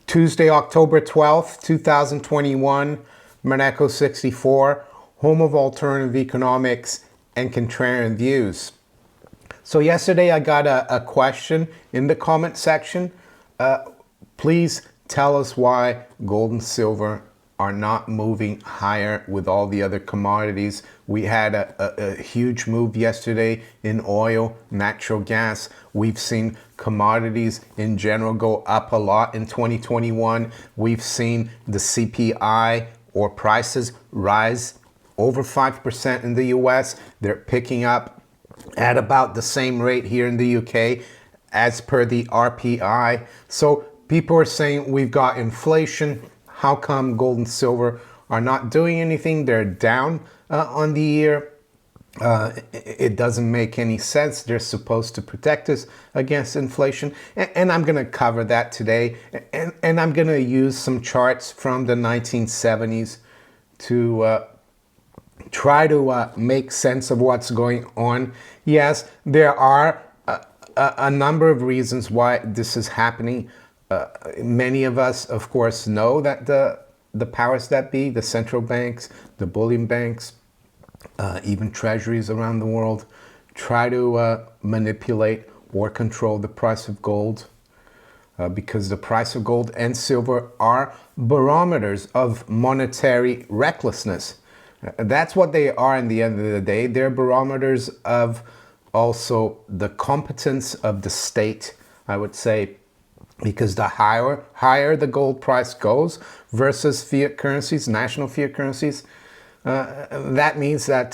Tuesday, October 12th, 2021, Monaco 64, home of alternative economics and contrarian views. So yesterday I got a question in the comment section. Please tell us why gold and silver are not moving higher with all the other commodities. We had a huge move yesterday in oil, natural gas. We've seen commodities in general go up a lot in 2021. We've seen the CPI or prices rise over 5% in the US. They're picking up at about the same rate here in the UK as per the RPI. So people are saying we've got inflation. How come gold and silver are not doing anything? They're down on the year. It doesn't make any sense. They're supposed to protect us against inflation. And I'm going to cover that today. And I'm going to use some charts from the 1970s to try to make sense of what's going on. Yes, there are a number of reasons why this is happening. Many of us, of course, know that the powers that be, the central banks, the bullion banks, even treasuries around the world, try to manipulate or control the price of gold because the price of gold and silver are barometers of monetary recklessness. That's what they are in the end of the day. They're barometers of also the competence of the state, I would say, because the higher the gold price goes versus fiat currencies, national fiat currencies, that means that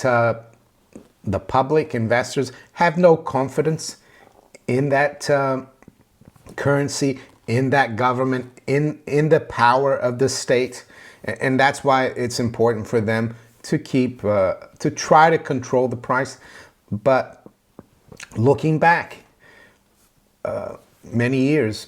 the public investors have no confidence in that currency, in that government, in the power of the state. And that's why it's important for them to keep, to try to control the price. But looking back many years,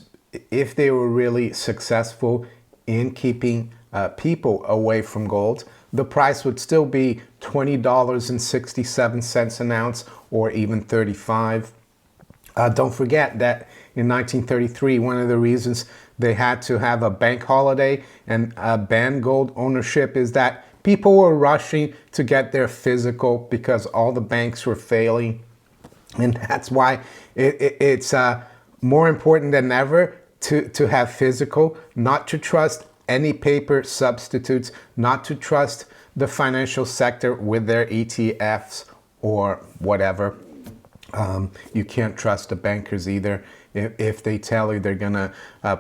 if they were really successful in keeping people away from gold, the price would still be $20.67 an ounce or even 35. Don't forget that in 1933, one of the reasons they had to have a bank holiday and ban gold ownership is that people were rushing to get their physical because all the banks were failing. And that's why it's more important than ever to have physical, not to trust any paper substitutes, not to trust the financial sector with their ETFs or whatever. You can't trust the bankers either. If they tell you they're gonna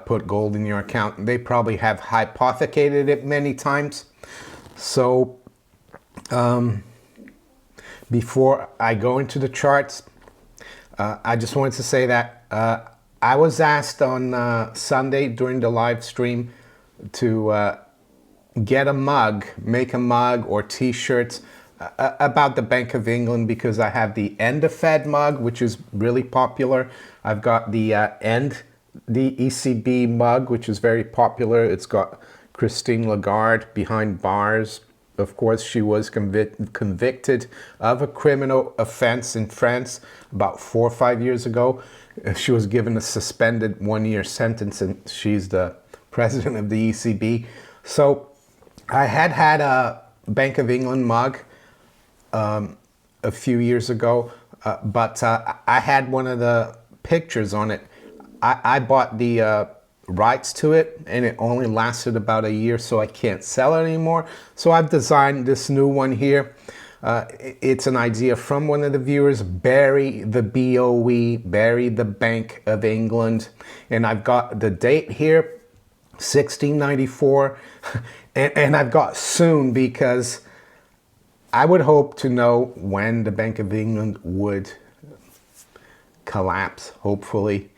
put gold in your account, they probably have hypothecated it many times. So before I go into the charts, I just wanted to say that I was asked on Sunday during the live stream to get a mug, make a mug or t-shirts about the Bank of England because I have the End of Fed mug, which is really popular. I've got the the ECB mug, which is very popular. It's got Christine Lagarde behind bars. Of course, she was convicted of a criminal offense in France about 4 or 5 years ago. She was given a suspended 1-year sentence, and she's the president of the ECB. So I had a Bank of England mug a few years ago, but I had one of the pictures on it. I bought the rights to it, and it only lasted about a year, so I can't sell it anymore. So I've designed this new one here. It's an idea from one of the viewers, Barry the BOE, Barry the Bank of England. And I've got the date here, 1694, and I've got soon because I would hope to know when the Bank of England would collapse, hopefully.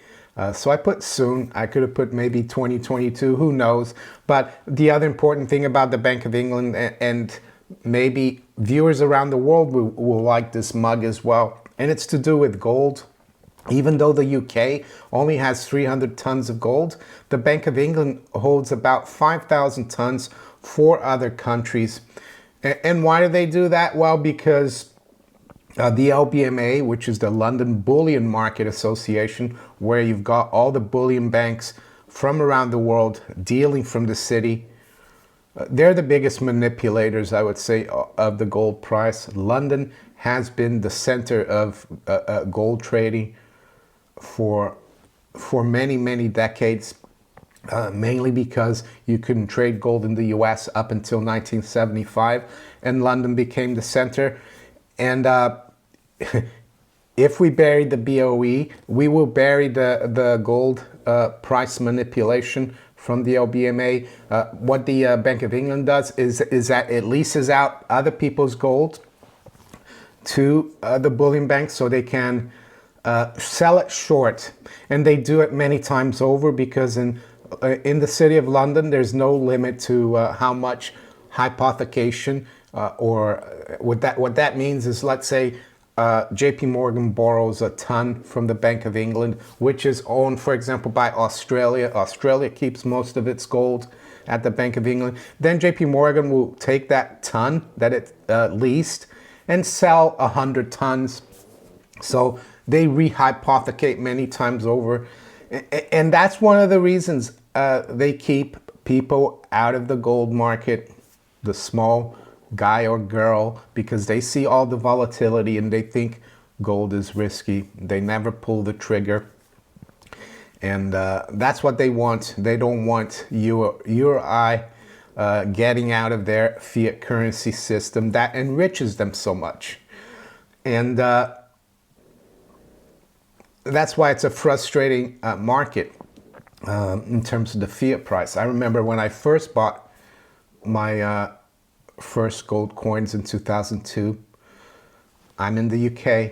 So I put soon. I could have put maybe 2022, who knows. But the other important thing about the Bank of England, and maybe viewers around the world will like this mug as well, and it's to do with gold. Even though the UK only has 300 tons of gold, the Bank of England holds about 5,000 tons for other countries. And why do they do that? Well, because the LBMA, which is the London Bullion Market Association, where you've got all the bullion banks from around the world, dealing from the city. They're the biggest manipulators, I would say, of the gold price. London has been the center of gold trading for many, many decades, mainly because you couldn't trade gold in the US up until 1975, and London became the center. And if we bury the BOE, we will bury the gold price manipulation from the LBMA. What the Bank of England does is that it leases out other people's gold to the bullion banks so they can sell it short. And they do it many times over because in the city of London, there's no limit to how much hypothecation or what that means is, let's say, JP Morgan borrows a ton from the Bank of England, which is owned, for example, by Australia. Australia keeps most of its gold at the Bank of England. Then JP Morgan will take that ton that it leased and sell 100 tons. So they rehypothecate many times over. And that's one of the reasons they keep people out of the gold market, the small guy or girl, because they see all the volatility and they think gold is risky. They never pull the trigger. And that's what they want. They don't want you or I getting out of their fiat currency system that enriches them so much. And that's why it's a frustrating market in terms of the fiat price. I remember when I first bought my first gold coins in 2002. I'm in the UK,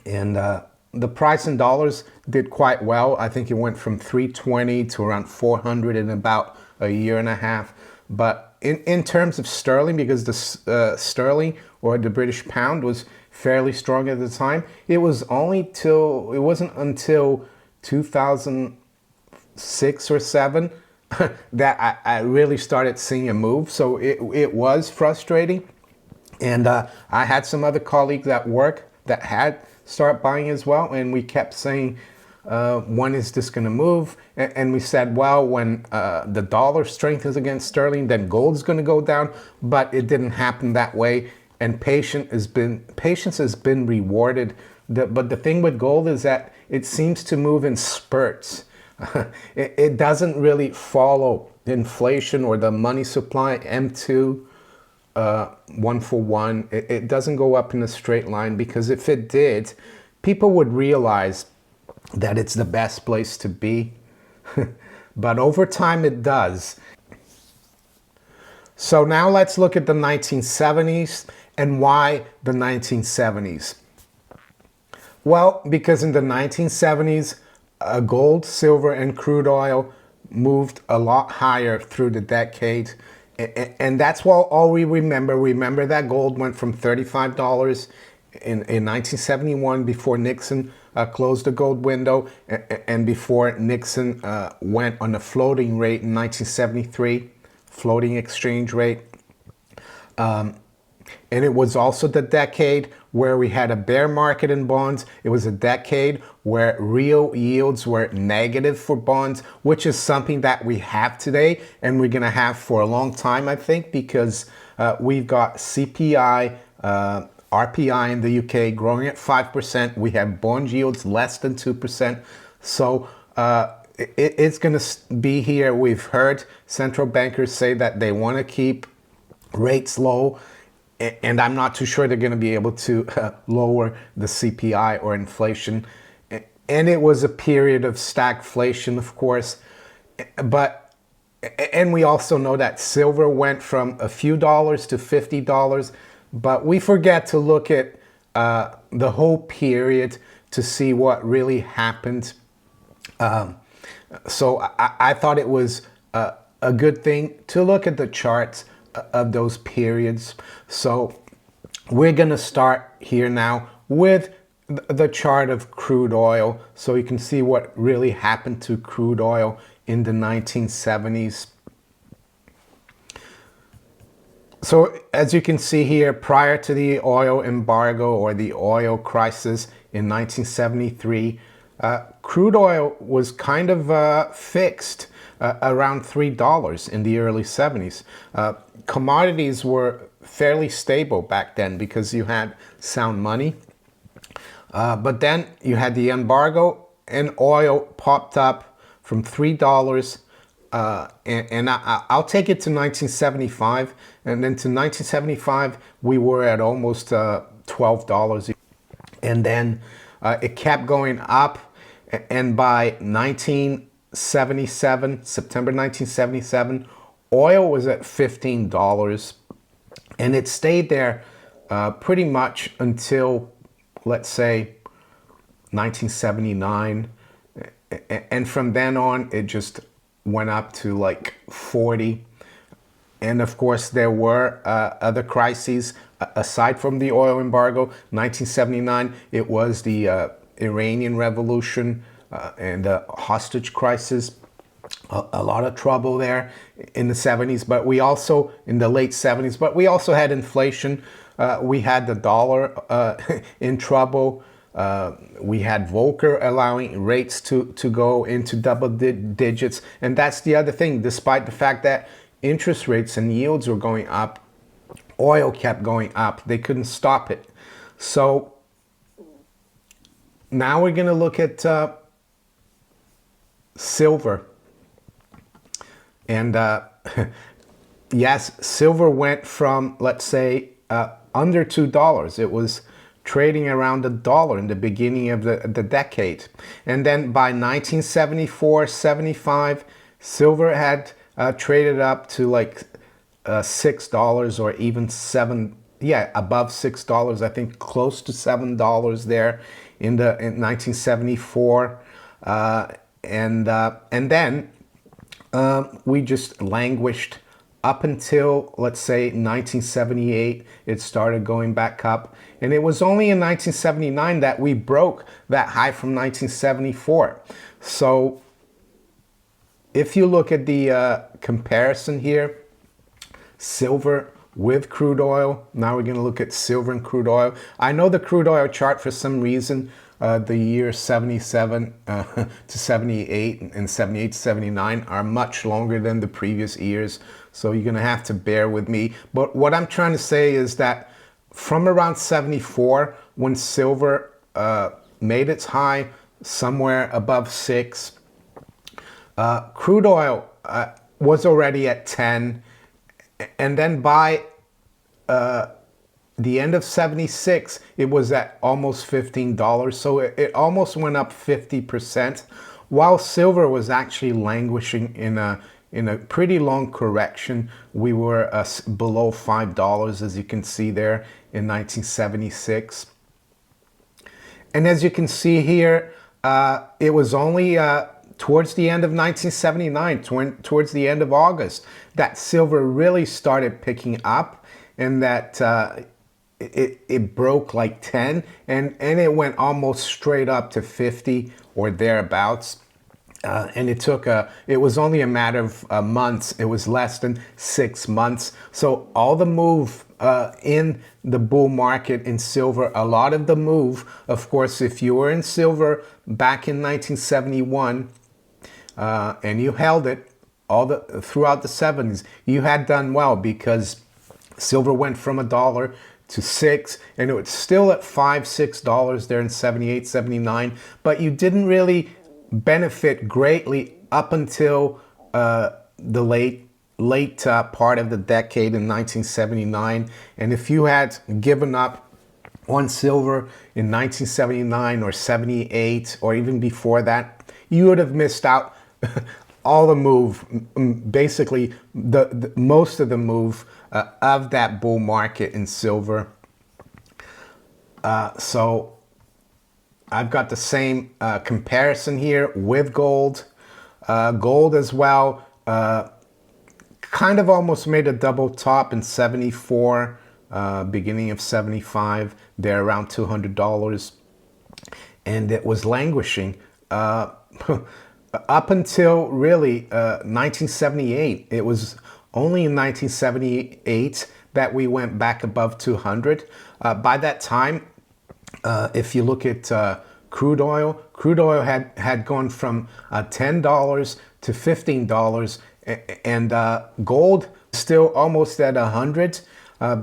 and the price in dollars did quite well. I think it went from 320 to around 400 in about a year and a half. But in terms of sterling, because the sterling or the British pound was fairly strong at the time, it wasn't until 2006 or 7 that I really started seeing a move. So it was frustrating. And I had some other colleagues at work that had started buying as well. And we kept saying, when is this going to move? And we said, well, when the dollar strengthens against sterling, then gold's going to go down. But it didn't happen that way. And patience has been rewarded. But the thing with gold is that it seems to move in spurts. It doesn't really follow inflation or the money supply, M2, 1-for-1. It doesn't go up in a straight line, because if it did, people would realize that it's the best place to be. But over time it does. So now let's look at the 1970s and why the 1970s. Well, because in the 1970s, gold, silver, and crude oil moved a lot higher through the decade. And that's all we remember. Remember that gold went from $35 in 1971 before Nixon closed the gold window, and before Nixon went on a floating rate in 1973, floating exchange rate. And it was also the decade where we had a bear market in bonds. It was a decade where real yields were negative for bonds, which is something that we have today and we're going to have for a long time, I think, because we've got CPI, RPI in the UK growing at 5%. We have bond yields less than 2%. So it's going to be here. We've heard central bankers say that they want to keep rates low. And I'm not too sure they're going to be able to lower the CPI or inflation. And it was a period of stagflation, of course. And we also know that silver went from a few dollars to $50. But we forget to look at the whole period to see what really happened. So I thought it was a good thing to look at the charts of those periods. So we're going to start here now with the chart of crude oil, so you can see what really happened to crude oil in the 1970s. So as you can see here, prior to the oil embargo or the oil crisis in 1973, Crude oil was kind of fixed around $3 in the early 70s. Commodities were fairly stable back then because you had sound money. But then you had the embargo and oil popped up from $3. I'll take it to 1975. And then to 1975, we were at almost $12. And then it kept going up. And by 1977, September 1977, oil was at $15. And it stayed there pretty much until, let's say, 1979. And from then on, it just went up to like 40. And of course, there were other crises aside from the oil embargo. 1979, it was the Iranian Revolution and the hostage crisis. A lot of trouble there in the 70s, but we also, in the late 70s, but we also had inflation. We had the dollar in trouble. We had Volcker allowing rates to go into double digits. And that's the other thing. Despite the fact that interest rates and yields were going up, oil kept going up. They couldn't stop it. So now we're going to look at silver. And yes, silver went from, let's say, under $2. It was trading around $1 in the beginning of the decade. And then by 1974, 75, silver had traded up to like $6 or even above $6. I think close to $7 there in 1974. And then we just languished up until, let's say, 1978. It started going back up. And it was only in 1979 that we broke that high from 1974. So if you look at the comparison here, silver with crude oil. Now we're going to look at silver and crude oil. I know the crude oil chart, for some reason, the years 77 to 78 and 78 to 79 are much longer than the previous years. So you're going to have to bear with me. But what I'm trying to say is that from around 74, when silver made its high somewhere above 6, crude oil was already at 10. And then by the end of 76, it was at almost $15. So it almost went up 50%, while silver was actually languishing in a pretty long correction. We were below $5, as you can see there, in 1976. And as you can see here, it was only towards the end of 1979, towards the end of August, that silver really started picking up, and that it broke like 10, and it went almost straight up to 50 or thereabouts. And it was only a matter of months. It was less than 6 months. So all the move in the bull market in silver, a lot of the move, of course, if you were in silver back in 1971 and you held it throughout the 70s, you had done well, because silver went from $1 to 6, and it was still at $5-6 there in 78, 79, but you didn't really benefit greatly up until the late part of the decade in 1979. And if you had given up on silver in 1979 or 78 or even before that, you would have missed out all the move, basically the most of the move of that bull market in silver. So I've got the same comparison here with gold. Gold as well, kind of almost made a double top in 74, beginning of 75, there around $200. And it was languishing up until really 1978. It was only in 1978 that we went back above 200. By that time, if you look at crude oil crude oil had gone from $10 to $15, and gold still almost at 100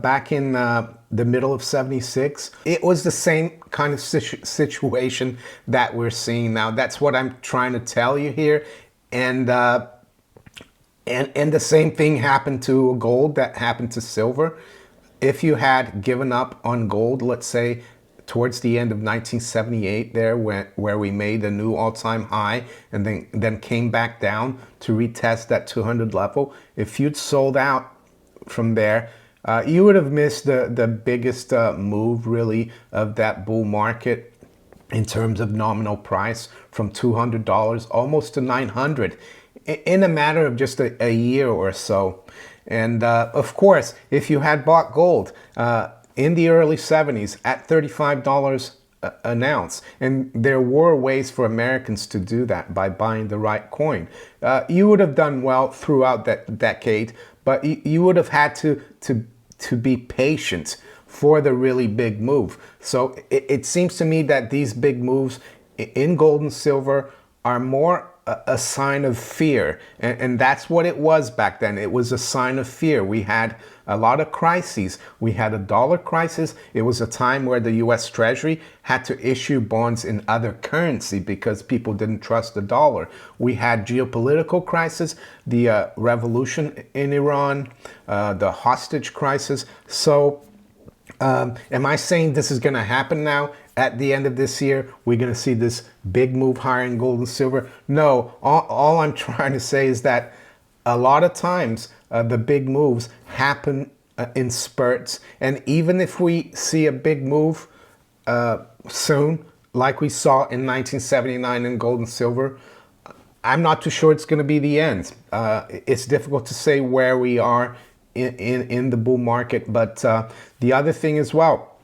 back in the middle of 76. It was the same kind of situation that we're seeing now. That's what I'm trying to tell you here. And the same thing happened to gold that happened to silver. If you had given up on gold, let's say towards the end of 1978 there, where we made a new all-time high and then came back down to retest that 200 level, if you'd sold out from there, you would have missed the biggest move really of that bull market in terms of nominal price, from $200 almost to $900 in a matter of just a year or so. And of course, if you had bought gold in the early 70s at $35 an ounce, and there were ways for Americans to do that by buying the right coin, you would have done well throughout that decade, but you would have had to be patient for the really big move. So it seems to me that these big moves in gold and silver are more a sign of fear. And that's what it was back then. It was a sign of fear. We had a lot of crises. We had a dollar crisis. It was a time where the US Treasury had to issue bonds in other currency because people didn't trust the dollar. We had geopolitical crisis, the revolution in Iran, the hostage crisis. So am I saying this is going to happen now? At the end of this year, we're going to see this big move higher in gold and silver? No, all I'm trying to say is that a lot of times the big moves happen in spurts. And even if we see a big move soon, like we saw in 1979 in gold and silver, I'm not too sure it's going to be the end. It's difficult to say where we are in the bull market. But the other thing as well,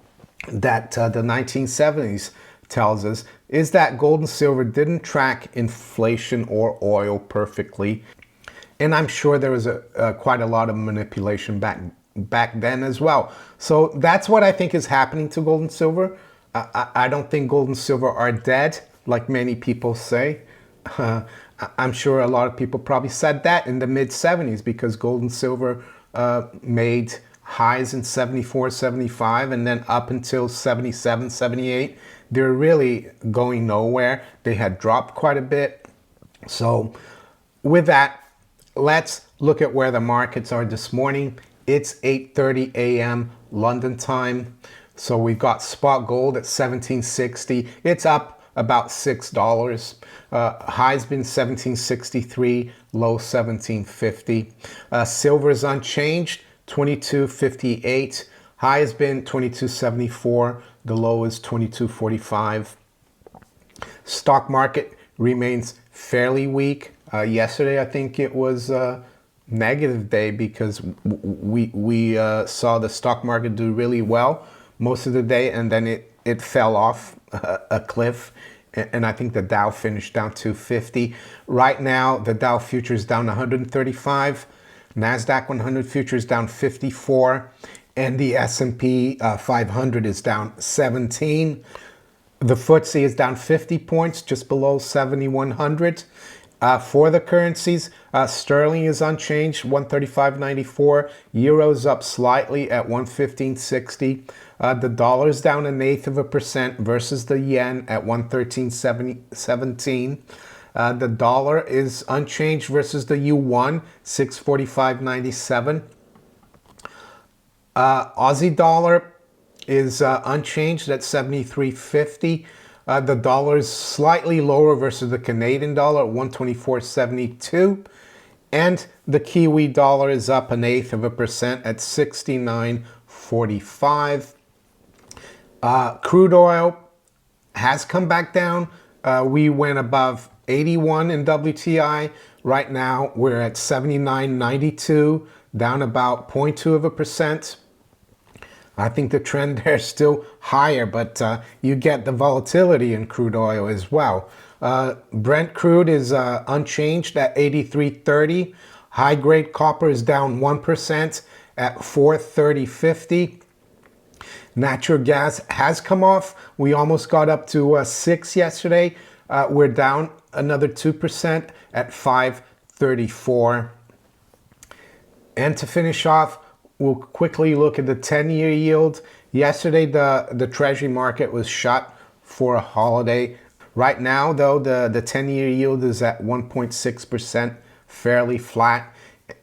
that the 1970s tells us is that gold and silver didn't track inflation or oil perfectly. And I'm sure there was quite a lot of manipulation back then as well. So that's what I think is happening to gold and silver. I don't think gold and silver are dead, like many people say. I'm sure a lot of people probably said that in the mid-70s, because gold and silver made highs in 74, 75, and then up until 77, 78, they're really going nowhere. They had dropped quite a bit. So with that, let's look at where the markets are this morning. It's 8:30 a.m. London time. So we've got spot gold at 1760. It's up about $6. High's been 1763, low 1750. Silver is unchanged, 22.58. High has been 22.74. The low is 22.45. Stock market remains fairly weak. Yesterday, I think it was a negative day because we saw the stock market do really well most of the day, and then it fell off a cliff. And I think the Dow finished down 250. Right now, the Dow futures down 135. NASDAQ 100 futures down 54, and the S&P 500 is down 17. The FTSE is down 50 points, just below 7,100. For the currencies, sterling is unchanged, 135.94. Euro's up slightly at 115.60. The dollar's down 1/8% versus the yen at 113.17. The dollar is unchanged versus the yuan, 645.97. Aussie dollar is unchanged at 73.50. The dollar is slightly lower versus the Canadian dollar at 124.72. And the Kiwi dollar is up 1/8% at 69.45. Crude oil has come back down. We went above 81 in WTI. Right now, we're at 79.92, down about 0.2%. I think the trend there is still higher, but you get the volatility in crude oil as well. Brent crude is unchanged at 83.30. High-grade copper is down 1% at 430.50. Natural gas has come off. We almost got up to 6 yesterday. we're down another 2% at 534. And to finish off, we'll quickly look at the 10-year yield. Yesterday, the Treasury market was shut for a holiday. Right now, though, the 10-year yield is at 1.6%, fairly flat.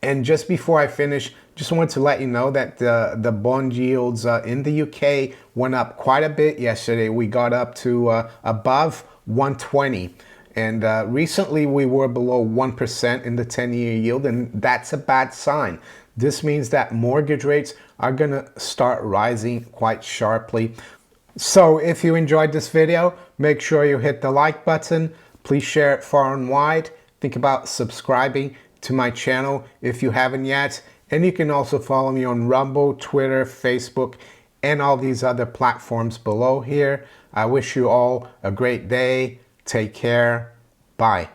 And just before I finish, just wanted to let you know that the bond yields in the UK went up quite a bit yesterday. We got up to above 120. And recently we were below 1% in the 10-year yield, and that's a bad sign. This means that mortgage rates are going to start rising quite sharply. So if you enjoyed this video, make sure you hit the like button. Please share it far and wide. Think about subscribing to my channel if you haven't yet. And you can also follow me on Rumble, Twitter, Facebook, and all these other platforms below here. I wish you all a great day. Take care. Bye.